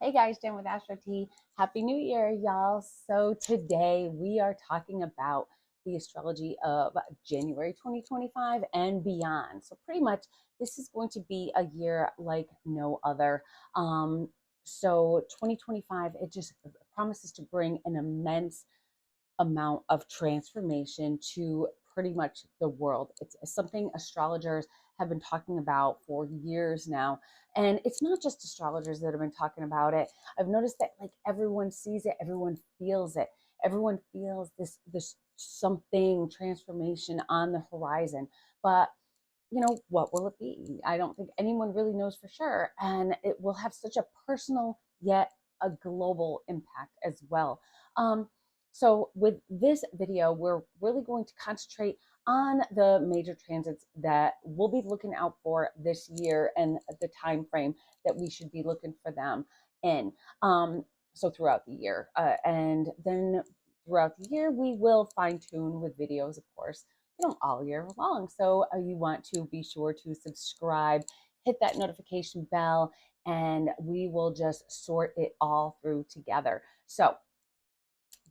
Hey guys, Jen with Astro T. Happy New Year, y'all. So today we are talking about the astrology of January 2025 and beyond. So pretty much this is going to be a year like no other. Um, so 2025, it just promises to bring an immense amount of transformation to pretty much the world. It's something astrologers have been talking about for years now. And it's not just astrologers that have been talking about it. I've noticed that like everyone sees it, everyone feels it. Everyone feels this something transformation on the horizon. But what will it be? I don't think anyone really knows for sure. And it will have such a personal yet a global impact as well. So with this video, we're really going to concentrate on the major transits that we'll be looking out for this year and the time frame that we should be looking for them in. So throughout the year, and then throughout the year, we will fine tune with videos, of course, all year long. So you want to be sure to subscribe, hit that notification bell, and we will just sort it all through together. So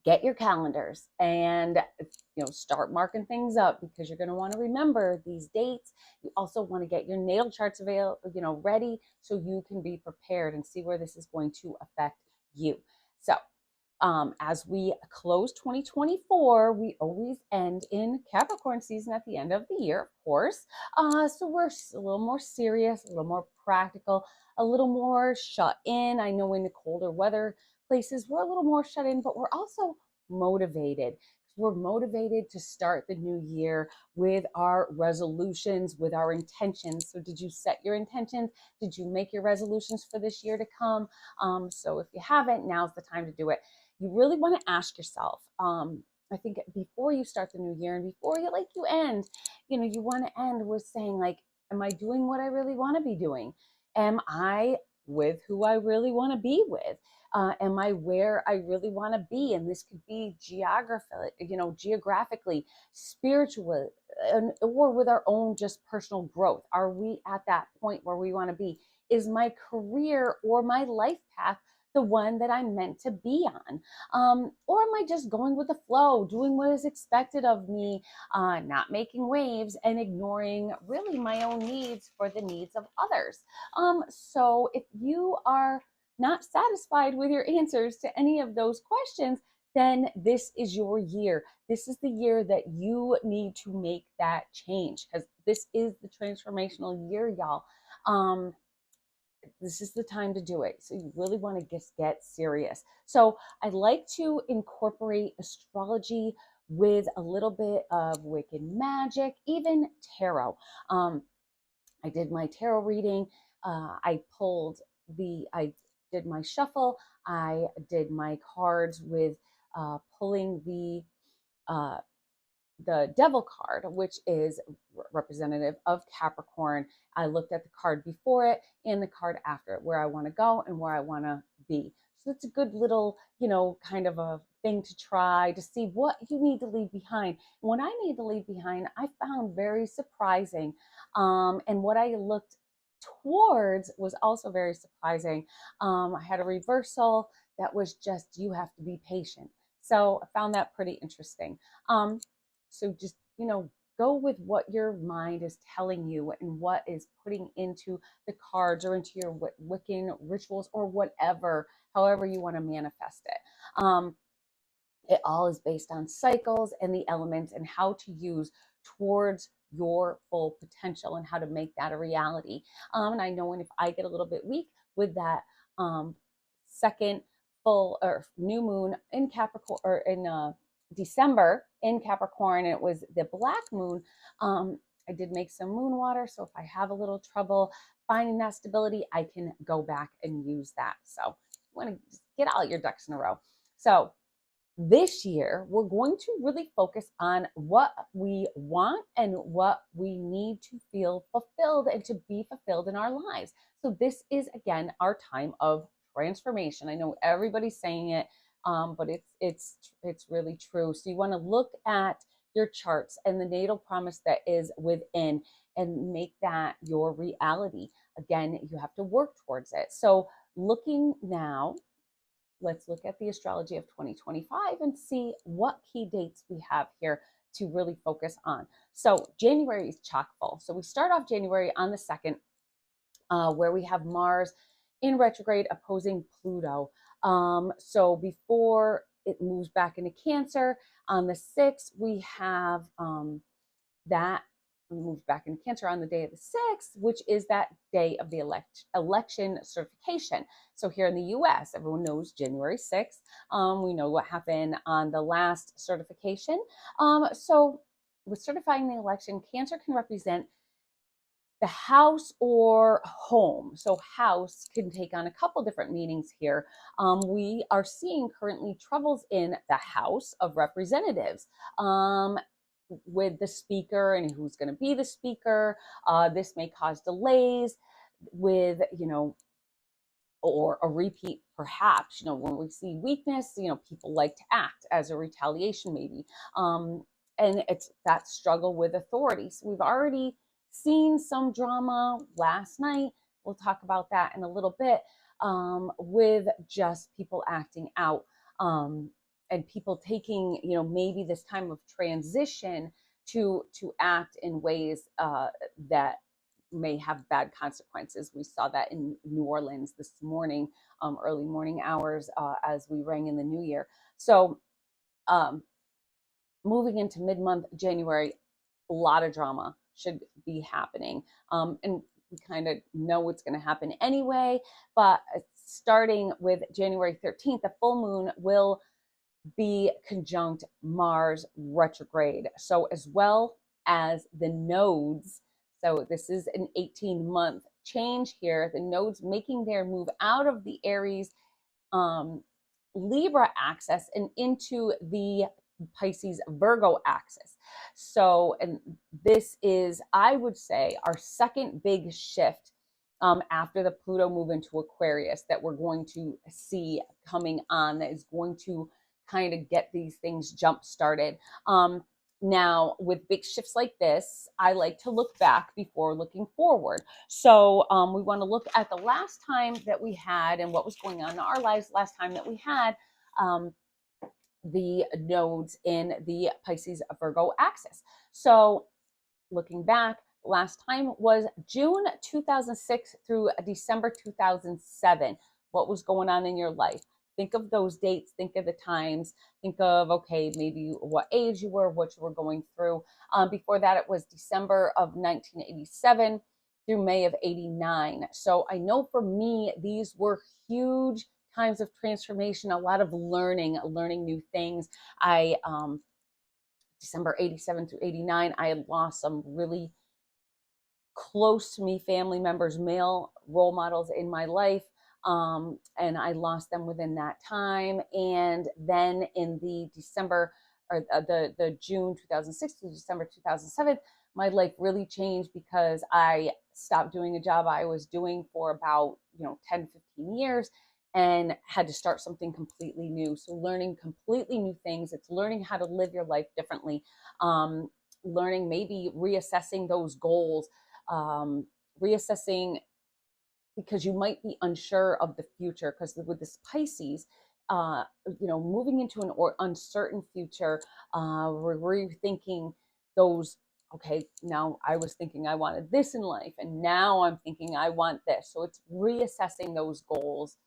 get your calendars and start marking things up because you're going to want to remember these dates. You also want to get your natal charts ready so you can be prepared and see where this is going to affect you. So as we close 2024, we always end in Capricorn season at the end of the year, of course. So we're a little more serious, a little more practical, a little more shut in. I know in the colder weather places, we're a little more shut in, but we're also motivated. We're motivated to start the new year with our resolutions, with our intentions. So did you set your intentions? Did you make your resolutions for this year to come? So if you haven't, now's the time to do it. You really want to ask yourself, I think before you start the new year and before you end, you want to end with saying like, am I doing what I really want to be doing? Am I with who I really want to be with? Am I where I really want to be? And this could be geographically, spiritually, or with our own just personal growth. Are we at that point where we want to be? Is my career or my life path the one that I'm meant to be on? Or am I just going with the flow, doing what is expected of me, not making waves and ignoring really my own needs for the needs of others? So if you are not satisfied with your answers to any of those questions, then this is your year. This is the year that you need to make that change because this is the transformational year, y'all. This is the time to do it. So you really want to just get serious. So I like to incorporate astrology with a little bit of Wiccan magic, even tarot. I did my tarot reading. I did my shuffle. I did my cards with pulling uh, the devil card, which is representative of Capricorn. I looked at the card before it and the card after it, where I want to go and where I want to be. So it's a good little, kind of a thing to try to see what you need to leave behind. And what I need to leave behind, I found very surprising. And what I looked towards was also very surprising. I had a reversal that was just, you have to be patient. So I found that pretty interesting. So just, go with what your mind is telling you and what is putting into the cards or into your Wiccan rituals or whatever, however you want to manifest it. It all is based on cycles and the elements and how to use towards your full potential and how to make that a reality. And I know when if I get a little bit weak with that second full or new moon in Capricorn or in December in Capricorn, and it was the black moon. I did make some moon water, so if I have a little trouble finding that stability, I can go back and use that. So you want to get all your ducks in a row. So this year, we're going to really focus on what we want and what we need to feel fulfilled and to be fulfilled in our lives. So this is, again, our time of transformation. I know everybody's saying it, but it's really true. So you want to look at your charts and the natal promise that is within and make that your reality. Again, you have to work towards it. So looking now, let's look at the astrology of 2025 and see what key dates we have here to really focus on. So January is chock full. So we start off January on the 2nd, where we have Mars in retrograde opposing Pluto. So before it moves back into Cancer on the 6th, we have that moves back into Cancer on the day of the 6th, which is that day of the election certification. So here in the US, everyone knows January 6th. We know what happened on the last certification. So with certifying the election, Cancer can represent the house or home. So house can take on a couple different meanings here. We are seeing currently troubles in the House of Representatives. With the speaker and who's going to be the speaker. This may cause delays with, or a repeat, perhaps, when we see weakness, people like to act as a retaliation, maybe. And it's that struggle with authority. So we've already seen some drama last night. We'll talk about that in a little bit, with just people acting out. And people taking, maybe this time of transition to act in ways that may have bad consequences. We saw that in New Orleans this morning, early morning hours, as we rang in the new year. So moving into mid-month January, a lot of drama should be happening. And we kind of know what's going to happen anyway, but starting with January 13th, the full moon will be conjunct Mars retrograde. So as well as the nodes. So this is an 18-month change here. The nodes making their move out of the Aries Libra axis and into the Pisces Virgo axis. So, and this is, I would say, our second big shift after the Pluto move into Aquarius that we're going to see coming on, that is going to kind of get these things jump started. Now, with big shifts like this, I like to look back before looking forward. So we want to look at the last time that we had and what was going on in our lives last time that we had the nodes in the Pisces Virgo axis. So looking back, last time was June 2006 through December 2007. What was going on in your life? Think of those dates, think of the times, think of, okay, maybe what age you were, what you were going through. Before that, it was December of 1987 through May of 89. So I know for me, these were huge times of transformation, a lot of learning new things. December 87 through 89, I had lost some really close to me family members, male role models in my life. And I lost them within that time. And then in the December or the June 2006 to December 2007, my life really changed because I stopped doing a job I was doing for about 10, 15 years and had to start something completely new. So learning completely new things. It's learning how to live your life differently. Learning, maybe reassessing those goals, reassessing, because you might be unsure of the future, because with this Pisces, moving into an uncertain future, we're rethinking those. Okay, now I was thinking I wanted this in life, and now I'm thinking I want this. So it's reassessing those goals,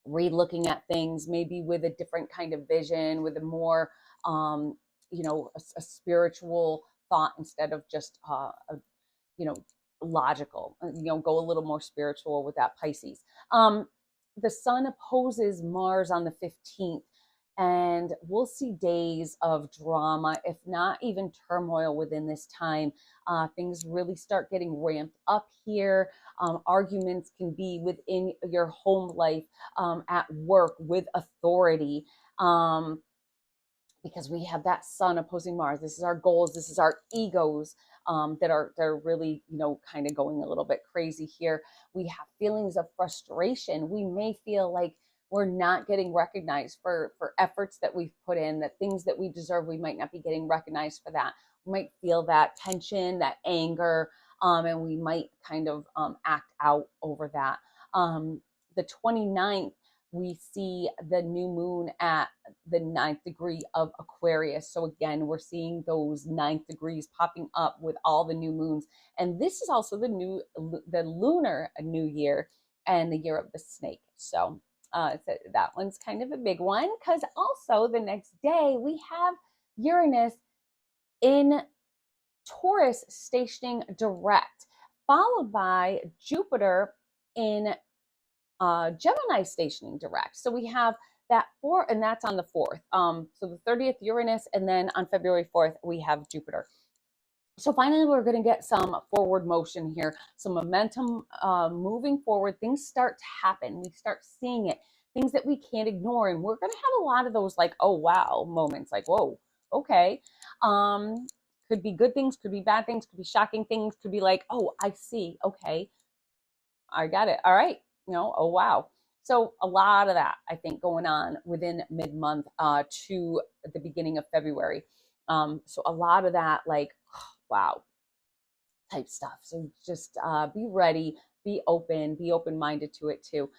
re-looking at things maybe with a different kind of vision, with a more, a spiritual thought instead of just, logical, go a little more spiritual with that Pisces. The sun opposes Mars on the 15th, and we'll see days of drama, if not even turmoil within this time. Things really start getting ramped up here. Arguments can be within your home life, at work, with authority. Because we have that sun opposing Mars. This is our goals. This is our egos they're really, kind of going a little bit crazy here. We have feelings of frustration. We may feel like we're not getting recognized for efforts that we've put in, that things that we deserve, we might not be getting recognized for that. We might feel that tension, that anger, and we might kind of act out over that. the 29th, we see the new moon at the ninth degree of Aquarius. So again, we're seeing those ninth degrees popping up with all the new moons. And this is also the lunar new year and the year of the snake. So that one's kind of a big one, because also the next day we have Uranus in Taurus stationing direct, followed by Jupiter in Gemini stationing direct. So we have that four, and that's on the 4th. So the 30th Uranus, and then on February 4th we have Jupiter. So finally, we're going to get some forward motion here, some momentum moving forward. Things start to happen. We start seeing it, things that we can't ignore. And we're going to have a lot of those like, oh, wow moments, like, whoa, okay. Could be good things, could be bad things, could be shocking things, could be like, oh, I see. Okay, I got it. All right. Oh, wow. So a lot of that, I think, going on within mid-month to the beginning of February. So a lot of that, like, wow, type stuff. So just be ready, be open-minded to it too.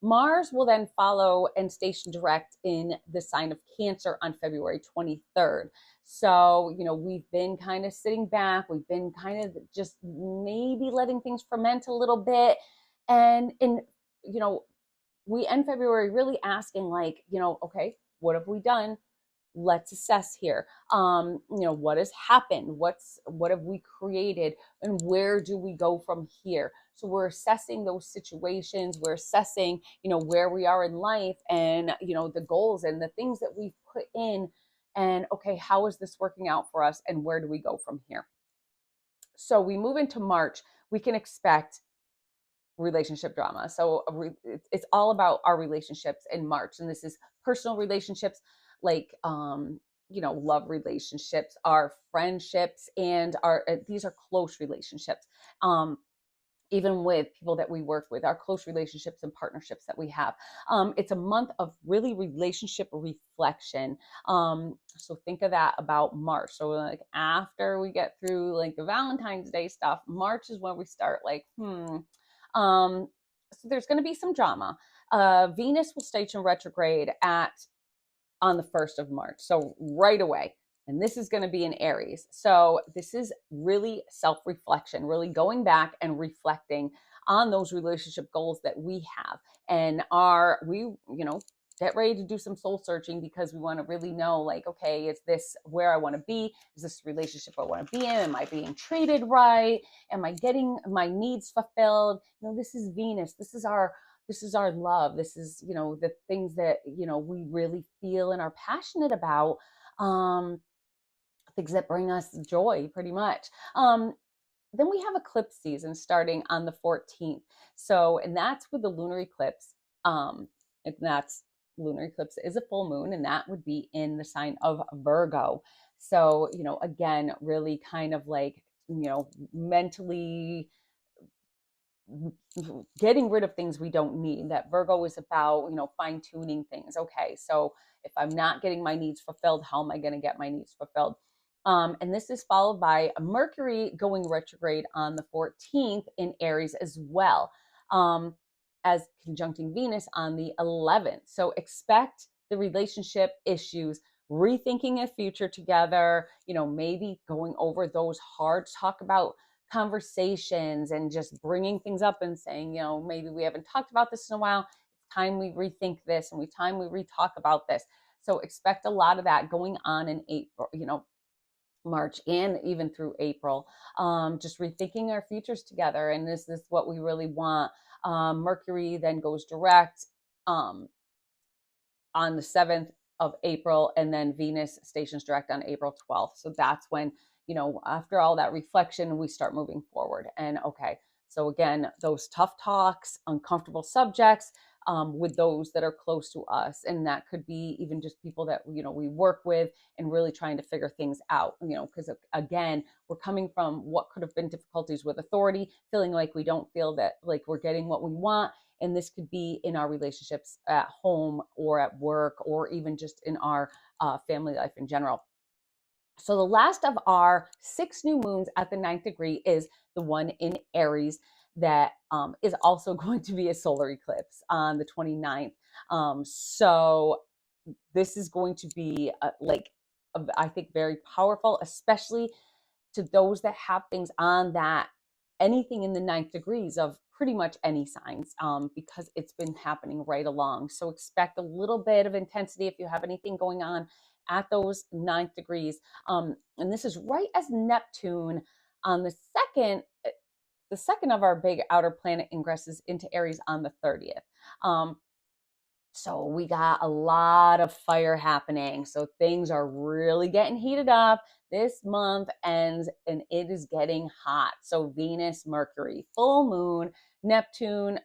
Mars will then follow and station direct in the sign of Cancer on February 23rd. So, we've been kind of sitting back. We've been kind of just maybe letting things ferment a little bit. And we end February really asking, like, okay, what have we done? Let's assess here. What has happened? What have we created? And where do we go from here? So we're assessing those situations. We're assessing, where we are in life, and, the goals and the things that we've put in. And okay, how is this working out for us? And where do we go from here? So we move into March, we can expect relationship drama. So it's all about our relationships in March. And this is personal relationships, like, love relationships, our friendships, and these are close relationships. Even with people that we work with, our close relationships and partnerships that we have. It's a month of really relationship reflection. So think of that about March. So like after we get through like the Valentine's Day stuff, March is when we start like, so there's going to be some drama. Venus will station retrograde on the 1st of March. So right away. And this is going to be in Aries. So this is really self-reflection, really going back and reflecting on those relationship goals that we have. And get ready to do some soul searching, because we want to really know, like, okay, is this where I want to be? Is this relationship I want to be in? Am I being treated right? Am I getting my needs fulfilled? This is Venus. This is our love. This is, the things that, we really feel and are passionate about. Things that bring us joy, pretty much. Then we have eclipse season starting on the 14th. So, and that's with the lunar eclipse. And that's lunar eclipse is a full moon, and that would be in the sign of Virgo. So, again, really kind of like, mentally getting rid of things we don't need. That Virgo is about, fine tuning things. Okay, so if I'm not getting my needs fulfilled, how am I going to get my needs fulfilled? And this is followed by Mercury going retrograde on the 14th in Aries as well, as conjuncting Venus on the 11th. So expect the relationship issues, rethinking a future together, maybe going over those hard talk about conversations and just bringing things up and saying, maybe we haven't talked about this in a while. It's time we rethink this, and time we re-talk about this. So expect a lot of that going on in April, March and even through April, just rethinking our futures together. And is this what we really want? Mercury then goes direct on the 7th of April, and then Venus stations direct on April 12th. So that's when, after all that reflection, we start moving forward. And okay, so again, those tough talks, uncomfortable subjects, with those that are close to us. And that could be even just people that, we work with, and really trying to figure things out, because again, we're coming from what could have been difficulties with authority, feeling like we don't feel that like we're getting what we want. And this could be in our relationships at home or at work, or even just in our family life in general. So the last of our 6 new moons at the 9th degree is the one in Aries. that is also going to be a solar eclipse on the 29th. So this is going to be I think very powerful, especially to those that have things on that, anything in the ninth degrees of pretty much any signs, because it's been happening right along. So expect a little bit of intensity if you have anything going on at those ninth degrees. And this is right as Neptune on the second of our big outer planet ingresses into Aries on the 30th. So we got a lot of fire happening. So things are really getting heated up. This month ends and it is getting hot. So Venus, Mercury, full moon, Neptune,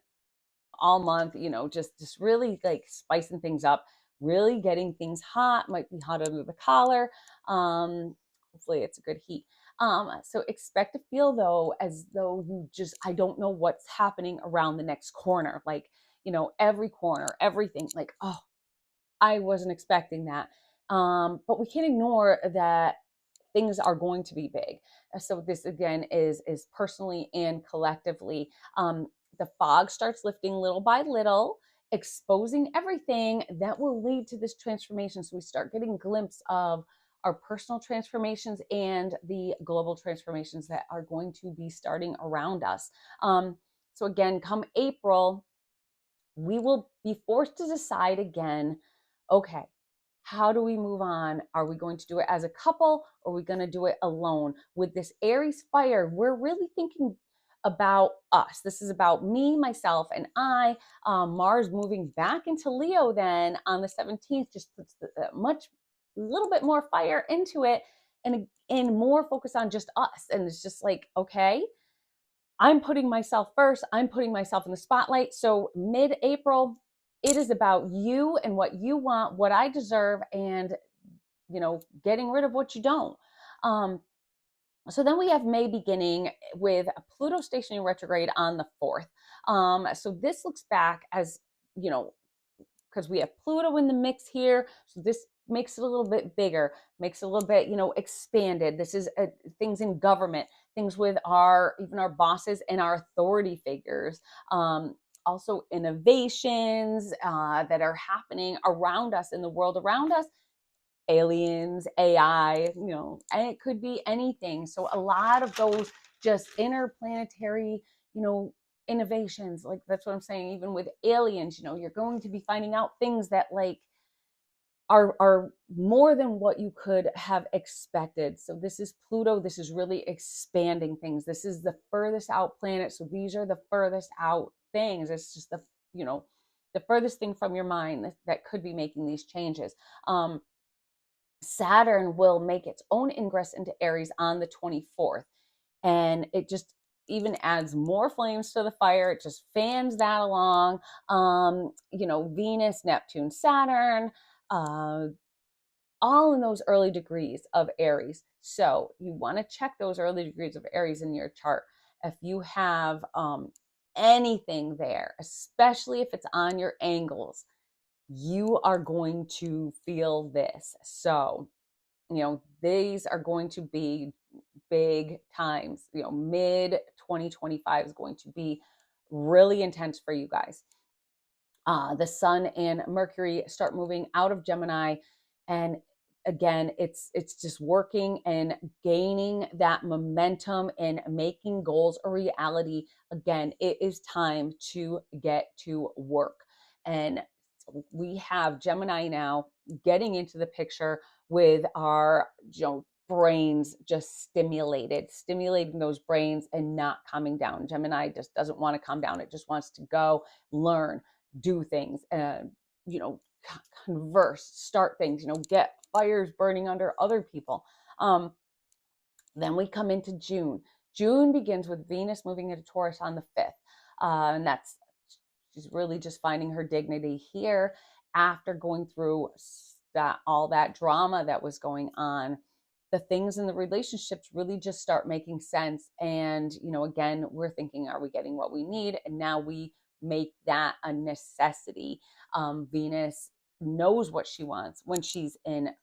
all month, just really like spicing things up, really getting things hot, might be hot under the collar. Hopefully it's a good heat. So expect to feel though, as though I don't know what's happening around the next corner. Like, every corner, everything like, oh, I wasn't expecting that. But we can't ignore that things are going to be big. So this again is personally and collectively. The fog starts lifting little by little, exposing everything that will lead to this transformation. So we start getting a glimpse of our personal transformations and the global transformations that are going to be starting around us. So again, come April, we will be forced to decide again, okay, how do we move on? Are we going to do it as a couple, or are we going to do it alone? With this Aries fire, we're really thinking about us. This is about me, myself, and I. Mars moving back into Leo then on the 17th just puts a little bit more fire into it, and more focus on just us. And it's just like, okay, I'm putting myself first. I'm putting myself in the spotlight. So mid-April, it is about you and what you want, what I deserve, and getting rid of what you don't. So then we have May beginning with Pluto stationary retrograde on the 4th. So this looks back as, because we have Pluto in the mix here. So this makes it a little bit bigger, makes it a little bit, expanded. This is things in government, things with even our bosses and our authority figures. Also innovations that are happening around us in the world around us, aliens, AI, and it could be anything. So a lot of those just interplanetary, innovations, like that's what I'm saying. Even with aliens, you're going to be finding out things that like are more than what you could have expected. So this is Pluto. This is really expanding things. This is the furthest out planet. So these are the furthest out things. It's just the furthest thing from your mind that could be making these changes. Saturn will make its own ingress into Aries on the 24th. And it just even adds more flames to the fire. It just fans that along. Venus, Neptune, Saturn, all in those early degrees of Aries. So you want to check those early degrees of Aries in your chart. If you have anything there, especially if it's on your angles, you are going to feel this. So, these are going to be big times. Mid 2025 is going to be really intense for you guys. The Sun and Mercury start moving out of Gemini, and again, it's just working and gaining that momentum and making goals a reality. Again, it is time to get to work. And we have Gemini now getting into the picture with our brains just stimulating those brains and not calming down. Gemini just doesn't want to calm down. It just wants to go learn, do things, converse, start things, get fires burning under other people. Then we come into June. June begins with Venus moving into Taurus on the 5th. And she's really just finding her dignity here after going through all that drama that was going on. The things in the relationships really just start making sense. And, again, we're thinking, are we getting what we need? And now we make that a necessity. Venus knows what she wants when she's in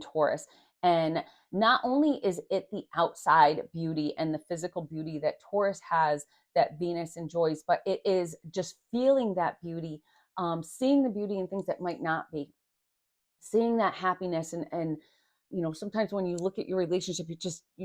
Taurus. And not only is it the outside beauty and the physical beauty that Taurus has that Venus enjoys, but it is just feeling that beauty, seeing the beauty in things that might not be, seeing that happiness. And sometimes when you look at your relationship, you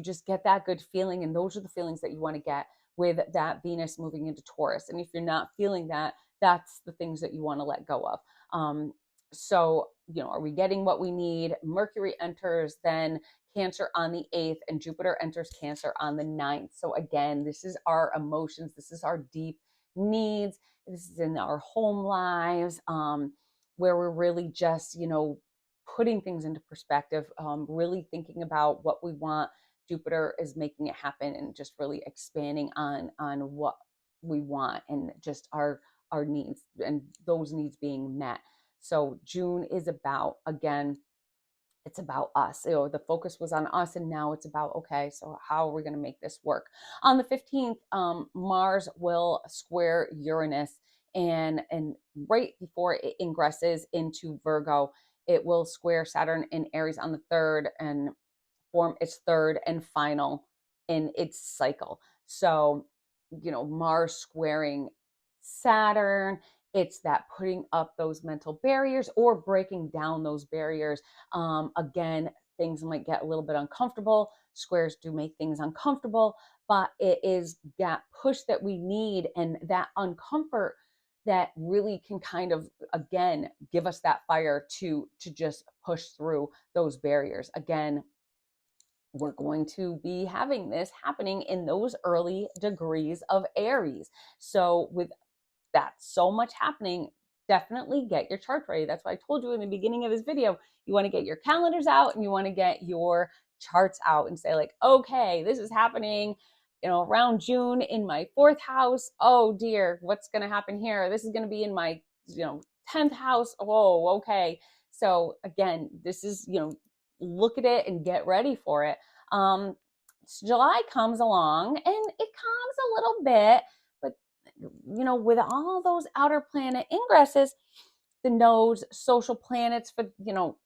just get that good feeling, and those are the feelings that you want to get with that Venus moving into Taurus. And if you're not feeling that, that's the things that you want to let go of. So are we getting what we need? Mercury enters then Cancer on the 8th, and Jupiter enters Cancer on the 9th. So again, this is our emotions, this is our deep needs, this is in our home lives, where we're really just putting things into perspective, really thinking about what we want. Jupiter is making it happen and just really expanding on what we want, and just our needs, and those needs being met. So June is about, again, it's about us. The focus was on us, and now it's about, okay, so how are we going to make this work? On the 15th, Mars will square Uranus, and right before it ingresses into Virgo, it will square Saturn in Aries on the 3rd and form its third and final in its cycle. So, Mars squaring Saturn, it's that putting up those mental barriers or breaking down those barriers. Again, things might get a little bit uncomfortable. Squares do make things uncomfortable, but it is that push that we need, and that uncomfort that really can kind of, again, give us that fire to just push through those barriers. Again, we're going to be having this happening in those early degrees of Aries. So with that so much happening, definitely get your chart ready. That's why I told you in the beginning of this video, you want to get your calendars out and you want to get your charts out and say, like, okay, this is happening, around June in my 4th house. Oh dear, what's going to happen here? This is going to be in my, 10th house. Oh, okay. So again, this is, look at it and get ready for it. July comes along and it comes a little bit, but with all those outer planet ingresses, the nodes, social planets, for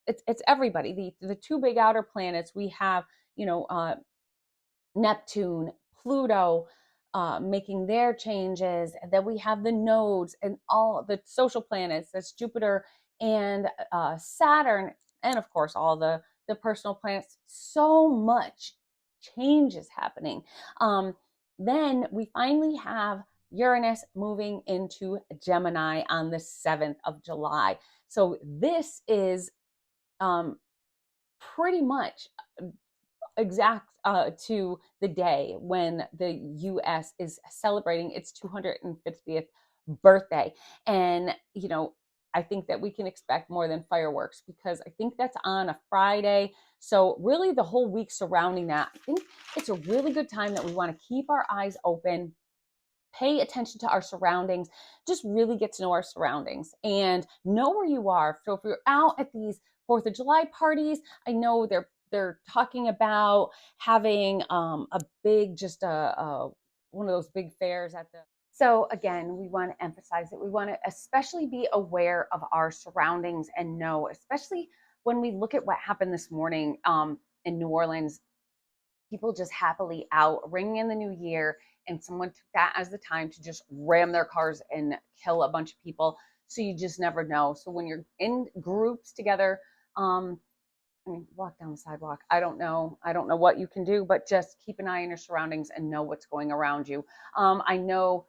it's everybody. The two big outer planets we have, Neptune, Pluto, making their changes. And then we have the nodes and all the social planets. That's Jupiter and Saturn, and of course all the personal planets. So much change is happening. Then we finally have Uranus moving into Gemini on the 7th of July. So this is pretty much exact to the day when the US is celebrating its 250th birthday. And, I think that we can expect more than fireworks, because I think that's on a Friday. So, really, the whole week surrounding that, I think it's a really good time that we want to keep our eyes open, pay attention to our surroundings, just really get to know our surroundings and know where you are. So if you're out at these 4th of July parties, I know they're talking about having a big, just a one of those big fairs at the. So again, we want to emphasize that we want to especially be aware of our surroundings and know, especially when we look at what happened this morning in New Orleans, people just happily out ringing in the new year, and someone took that as the time to just ram their cars and kill a bunch of people. So you just never know. So when you're in groups together, walk down the sidewalk. I don't know what you can do, but just keep an eye on your surroundings and know what's going around you. I know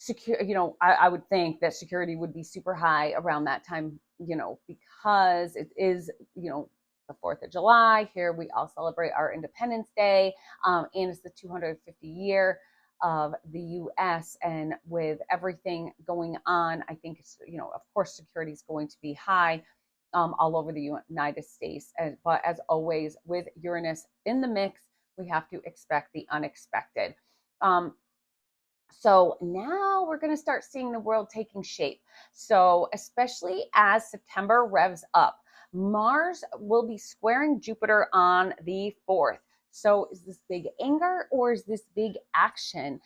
secure, I would think that security would be super high around that time, because it is, the 4th of July. Here we all celebrate our Independence Day, and it's the 250 year of the US. And with everything going on, I think it's, of course, security is going to be high all over the United States. But as always, with Uranus in the mix, we have to expect the unexpected. So now we're going to start seeing the world taking shape. So especially as September revs up, Mars will be squaring Jupiter on the 4th. So is this big anger or is this big action?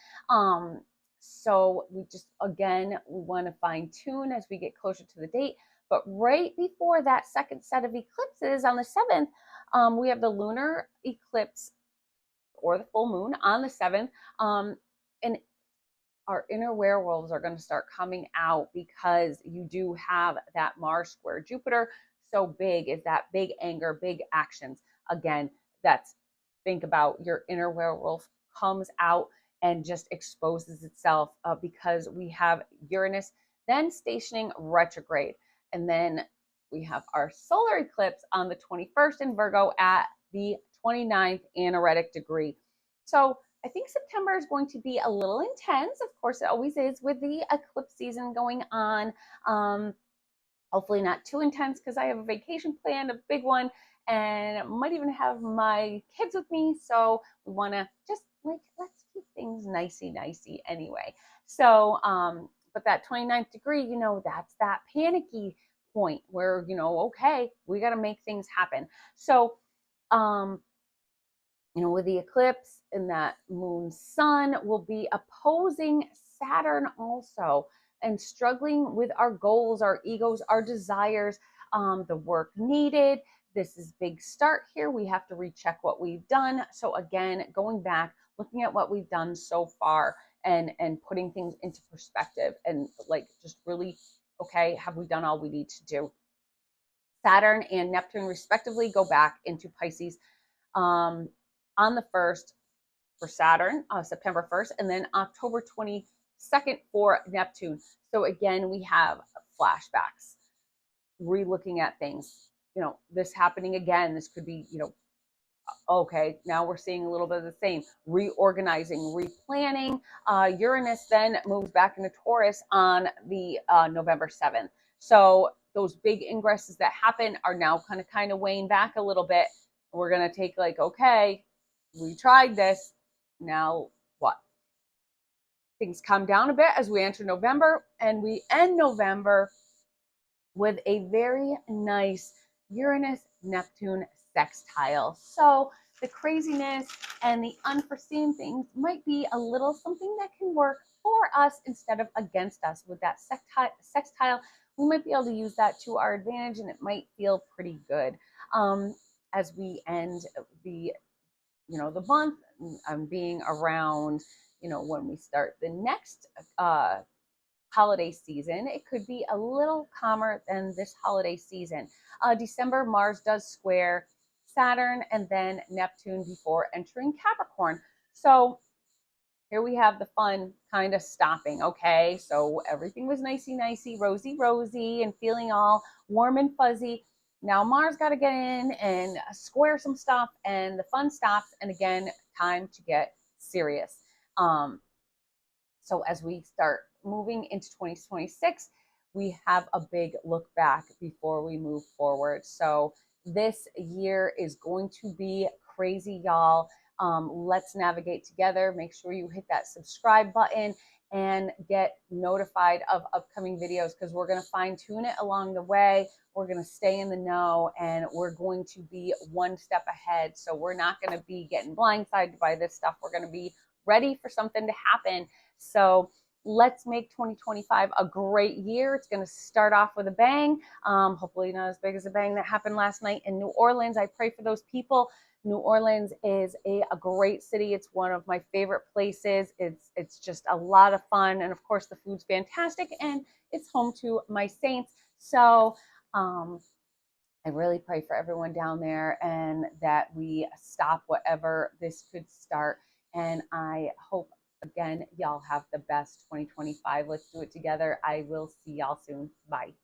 So we just, again, we want to fine tune as we get closer to the date. But right before that second set of eclipses on the 7th, we have the lunar eclipse or the full moon on the 7th. And our inner werewolves are going to start coming out because you do have that Mars square Jupiter. So big is that big anger, big actions. Again, that's think about your inner werewolf comes out and just exposes itself because we have Uranus then stationing retrograde. And then we have our solar eclipse on the 21st in Virgo at the 29th anaretic degree. So I think September is going to be a little intense. Of course, it always is with the eclipse season going on. Hopefully not too intense because I have a vacation planned, a big one, and might even have my kids with me. So we want to just like, let's keep things nicey anyway. So, but that 29th degree, that's that panicky point where, okay, we got to make things happen. So, um, with the eclipse and that moon sun will be opposing Saturn also and struggling with our goals, our egos, our desires, the work needed. This is big start here. We have to recheck what we've done. So again, going back, looking at what we've done so far and putting things into perspective and like just really, okay, have we done all we need to do? Saturn and Neptune respectively go back into Pisces on the 1st for Saturn, September 1st, and then October 22nd for Neptune. So again, we have flashbacks, re-looking at things, this happening again. This could be, okay, now we're seeing a little bit of the same, reorganizing, replanning. Uranus then moves back into Taurus on the November 7th. So those big ingresses that happen are now kind of weighing back a little bit. We're going to take like, okay, we tried this. Now what? Things calm down a bit as we enter November, and we end November with a very nice Uranus Neptune sextile. So the craziness and the unforeseen things might be a little something that can work for us instead of against us. With that sextile, we might be able to use that to our advantage, and it might feel pretty good as we end the month. Being around, when we start the next holiday season, it could be a little calmer than this holiday season. December, Mars does square Saturn and then Neptune before entering Capricorn. So here we have the fun kind of stopping. Okay, so everything was nicey, rosy, and feeling all warm and fuzzy. Now Mars got to get in and square some stuff, and the fun stops. And again, time to get serious. So as we start moving into 2026, we have a big look back before we move forward. So this year is going to be crazy, y'all. Let's navigate together. Make sure you hit that subscribe button and get notified of upcoming videos, because we're going to fine tune it along the way. We're going to stay in the know, and we're going to be one step ahead. So we're not going to be getting blindsided by this stuff. We're going to be ready for something to happen. So let's make 2025 a great year. It's going to start off with a bang. Hopefully not as big as the bang that happened last night in New Orleans. I pray for those people. New Orleans is a great city. It's one of my favorite places. It's just a lot of fun. And of course, the food's fantastic, and it's home to my Saints. So I really pray for everyone down there, and that we stop whatever this could start. And I hope, again, y'all have the best 2025. Let's do it together. I will see y'all soon. Bye.